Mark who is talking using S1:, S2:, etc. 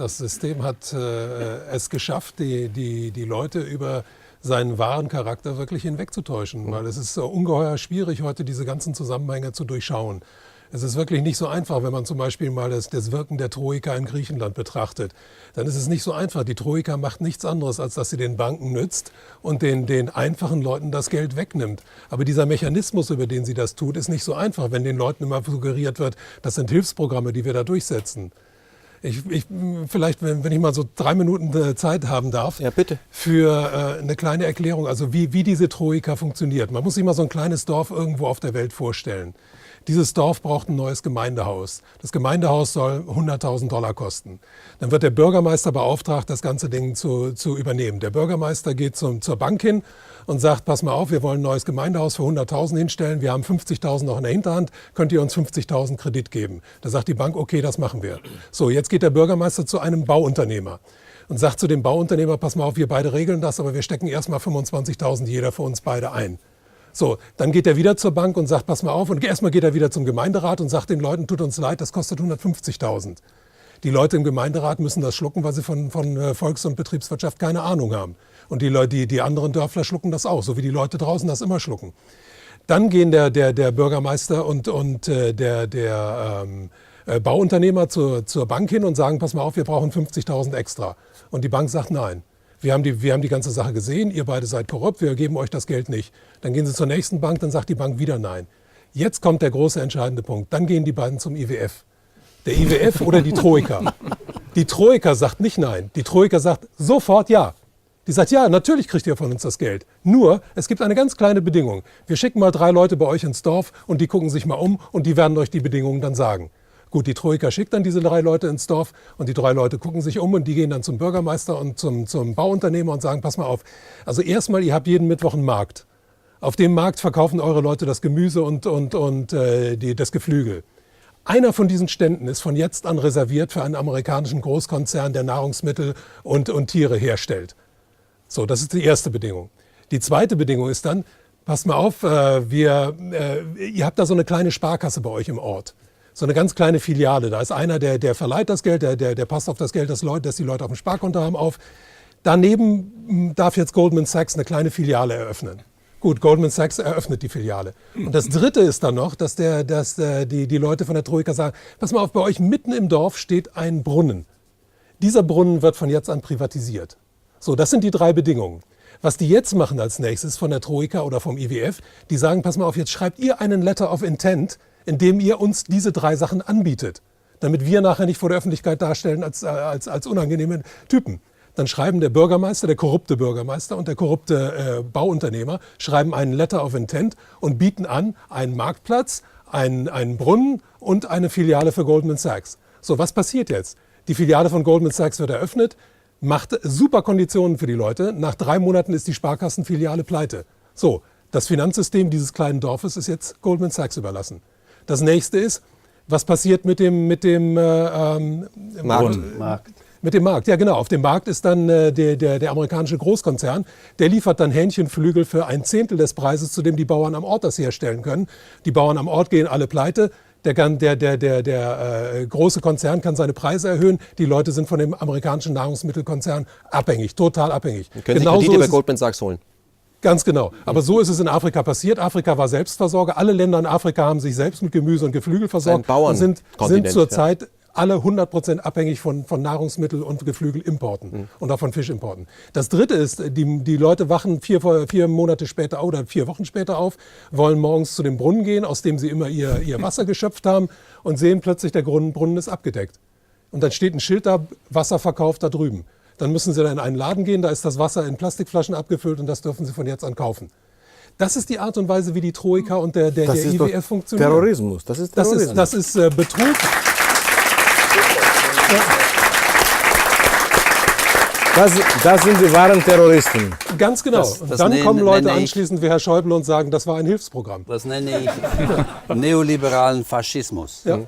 S1: Das System hat es geschafft, die Leute über seinen wahren Charakter wirklich hinwegzutäuschen. Weil es ist ungeheuer schwierig, heute diese ganzen Zusammenhänge zu durchschauen. Es ist wirklich nicht so einfach, wenn man zum Beispiel mal das Wirken der Troika in Griechenland betrachtet. Dann ist es nicht so einfach. Die Troika macht nichts anderes, als dass sie den Banken nützt und den einfachen Leuten das Geld wegnimmt. Aber dieser Mechanismus, über den sie das tut, ist nicht so einfach, wenn den Leuten immer suggeriert wird, das sind Hilfsprogramme, die wir da durchsetzen. Vielleicht, wenn ich mal so 3 Minuten Zeit haben darf,
S2: ja, bitte.
S1: Für eine kleine Erklärung, also wie diese Troika funktioniert. Man muss sich mal so ein kleines Dorf irgendwo auf der Welt vorstellen. Dieses Dorf braucht ein neues Gemeindehaus. Das Gemeindehaus soll $100.000 kosten. Dann wird der Bürgermeister beauftragt, das ganze Ding zu übernehmen. Der Bürgermeister geht zur Bank hin und sagt, pass mal auf, wir wollen ein neues Gemeindehaus für 100.000 hinstellen. Wir haben 50.000 noch in der Hinterhand. Könnt ihr uns 50.000 Kredit geben? Da sagt die Bank, okay, das machen wir. So, jetzt geht der Bürgermeister zu einem Bauunternehmer und sagt zu dem Bauunternehmer, pass mal auf, wir beide regeln das, aber wir stecken erstmal 25.000 jeder für uns beide ein. So, dann geht er wieder zur Bank und sagt, pass mal auf. Und erstmal geht er wieder zum Gemeinderat und sagt den Leuten, tut uns leid, das kostet 150.000. Die Leute im Gemeinderat müssen das schlucken, weil sie von Volks- und Betriebswirtschaft keine Ahnung haben. Und die anderen Dörfler schlucken das auch, so wie die Leute draußen das immer schlucken. Dann gehen der Bürgermeister und der Bauunternehmer zur Bank hin und sagen, pass mal auf, wir brauchen 50.000 extra. Und die Bank sagt, nein. Wir haben die ganze Sache gesehen, ihr beide seid korrupt, wir geben euch das Geld nicht. Dann gehen sie zur nächsten Bank, dann sagt die Bank wieder nein. Jetzt kommt der große entscheidende Punkt. Dann gehen die beiden zum IWF. Der IWF oder die Troika. Die Troika sagt nicht nein. Die Troika sagt sofort ja. Die sagt, ja, natürlich kriegt ihr von uns das Geld. Nur, es gibt eine ganz kleine Bedingung. Wir schicken mal 3 Leute bei euch ins Dorf und die gucken sich mal um und die werden euch die Bedingungen dann sagen. Gut, die Troika schickt dann diese 3 Leute ins Dorf und die 3 Leute gucken sich um und die gehen dann zum Bürgermeister und zum Bauunternehmer und sagen, pass mal auf. Also erstmal, ihr habt jeden Mittwoch einen Markt. Auf dem Markt verkaufen eure Leute das Gemüse und das Geflügel. Einer von diesen Ständen ist von jetzt an reserviert für einen amerikanischen Großkonzern, der Nahrungsmittel und Tiere herstellt. So, das ist die erste Bedingung. Die zweite Bedingung ist dann, passt mal auf, ihr habt da so eine kleine Sparkasse bei euch im Ort. So eine ganz kleine Filiale. Da ist einer, der verleiht das Geld, der passt auf das Geld, das die Leute auf dem Sparkonto haben, auf. Daneben darf jetzt Goldman Sachs eine kleine Filiale eröffnen. Gut, Goldman Sachs eröffnet die Filiale. Und das Dritte ist dann noch, dass die Leute von der Troika sagen, pass mal auf, bei euch mitten im Dorf steht ein Brunnen. Dieser Brunnen wird von jetzt an privatisiert. So, das sind die 3 Bedingungen. Was die jetzt machen als nächstes von der Troika oder vom IWF, die sagen, pass mal auf, jetzt schreibt ihr einen Letter of Intent, in dem ihr uns diese 3 Sachen anbietet, damit wir nachher nicht vor der Öffentlichkeit darstellen als unangenehme Typen. Dann schreiben der Bürgermeister, der korrupte Bürgermeister und der korrupte Bauunternehmer, schreiben einen Letter of Intent und bieten an einen Marktplatz, einen Brunnen und eine Filiale für Goldman Sachs. So, was passiert jetzt? Die Filiale von Goldman Sachs wird eröffnet, macht super Konditionen für die Leute. Nach 3 Monaten ist die Sparkassenfiliale pleite. So, das Finanzsystem dieses kleinen Dorfes ist jetzt Goldman Sachs überlassen. Das nächste ist, was passiert mit dem
S2: Markt.
S1: Mit dem Markt, ja genau. Auf dem Markt ist dann der amerikanische Großkonzern, der liefert dann Hähnchenflügel für 1/10 des Preises, zu dem die Bauern am Ort das herstellen können. Die Bauern am Ort gehen alle pleite. Der große Konzern kann seine Preise erhöhen. Die Leute sind von dem amerikanischen Nahrungsmittelkonzern abhängig, total abhängig.
S2: Können Sie Kredite bei Goldman Sachs holen?
S1: Ganz genau. Aber so ist es in Afrika passiert. Afrika war Selbstversorger. Alle Länder in Afrika haben sich selbst mit Gemüse und Geflügel versorgt und sind zurzeit alle 100% abhängig von Nahrungsmittel- und Geflügelimporten und auch von Fischimporten. Das Dritte ist, die Leute wachen 4 Monate später oder 4 Wochen später auf, wollen morgens zu dem Brunnen gehen, aus dem sie immer ihr Wasser geschöpft haben und sehen plötzlich, der Brunnen ist abgedeckt. Und dann steht ein Schild da, Wasserverkauf da drüben. Dann müssen sie dann in einen Laden gehen, da ist das Wasser in Plastikflaschen abgefüllt und das dürfen sie von jetzt an kaufen. Das ist die Art und Weise, wie die Troika und der IWF funktionieren.
S3: Terrorismus. Das ist Terrorismus.
S1: Das ist Betrug.
S3: Das sind die wahren Terroristen.
S1: Ganz genau. Und dann kommen Leute anschließend wie Herr Schäuble und sagen, das war ein Hilfsprogramm.
S4: Das nenne ich neoliberalen Faschismus.
S1: Ja.